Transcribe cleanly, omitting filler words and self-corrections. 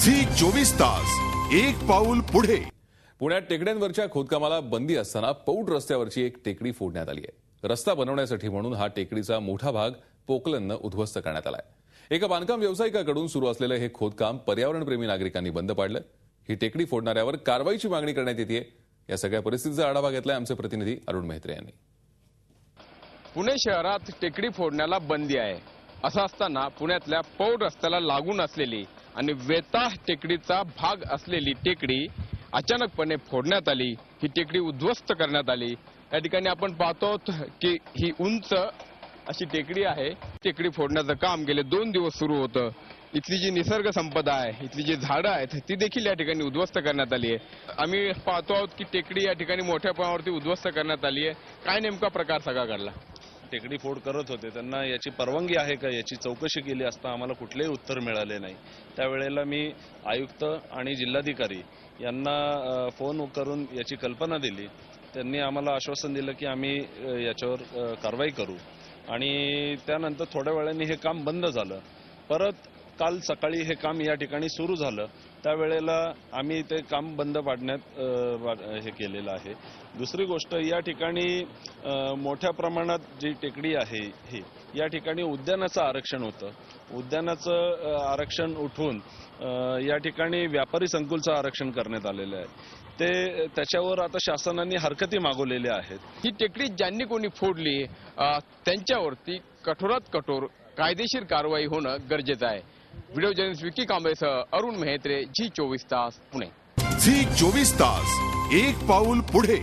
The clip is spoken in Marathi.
झी 24 तास एक पाऊल पुढे। पुण्यात टेकड्यांवरच्या खोदकामाला बंदी असताना पौड रस्त्यावरची एक टेकडी फोडण्यात आली आहे। रस्ता बनवण्यासाठी म्हणून हा टेकडीचा मोठा भाग पोकलननं उद्ध्वस्त करण्यात आलाय। एका बांधकाम व्यावसायिकाकडून सुरू असलेलं हे खोदकाम पर्यावरणप्रेमी नागरिकांनी बंद पाडलं। ही टेकडी फोडणाऱ्यावर कारवाईची मागणी करण्यात येते। या सगळ्या परिस्थितीचा आढावा घेतलाय आमचे प्रतिनिधी अरुण मेहत्रे यांनी। पुणे शहरात टेकडी फोडण्याला बंदी आहे। असं असताना पुण्यातल्या पौड रस्त्याला लागून असलेली आणि वेताळ टेकडीचा भाग असलेली टेकडी अचानकपणे फोडण्यात आली। ही टेकडी उद्ध्वस्त करण्यात आली। या ठिकाणी आपण पाहतो की ही उंच अशी टेकडी आहे। टेकडी फोडण्याचं काम गेले 2 दिवस सुरू होतं। इथली जी निसर्ग संपदा आहे, इथली जी झाडं आहेत ती देखील या ठिकाणी उद्ध्वस्त करण्यात आली आहे। आम्ही पाहतो आहोत की टेकडी या ठिकाणी मोठ्या प्रमाणावरती उद्ध्वस्त करण्यात आली आहे। काय नेमका प्रकार सगळा घडला? टेकडी फोड करत होते, त्यांना याची परवानगी आहे का याची चौकशी केली असता आम्हाला कुठलेही उत्तर मिळाले नाही। त्यावेळेला मी आयुक्त आणि जिल्हाधिकारी यांना फोन करून याची कल्पना दिली। त्यांनी आम्हाला आश्वासन दिलं की आम्ही याच्यावर कारवाई करू आणि त्यानंतर थोड्या वेळाने हे काम बंद झालं। परत काल सकाळी हे काम या ठिकाणी सुरू झालं। त्यावेळेला आम्ही ते काम बंद पाडण्यात हे केलेलं आहे। दुसरी गोष्ट, या ठिकाणी मोठ्या प्रमाणात जी टेकडी आहे ही या ठिकाणी उद्यानाचं आरक्षण होतं। उद्यानाचं आरक्षण उठवून या ठिकाणी व्यापारी संकुलचं आरक्षण करण्यात आलेलं आहे। त्याच्यावर आता शासनाने हरकती मागवलेल्या आहेत। ही टेकडी ज्यांनी कोणी फोडली त्यांच्यावरती कठोरात कठोर कायदेशीर कारवाई होणं गरजेचं आहे। व्हिडिओ जर्नलिस्ट विकी कांबळेसह अरुण मेहत्रे, झी 24 तास पुणे। झी 24 तास एक पाऊल पुढे।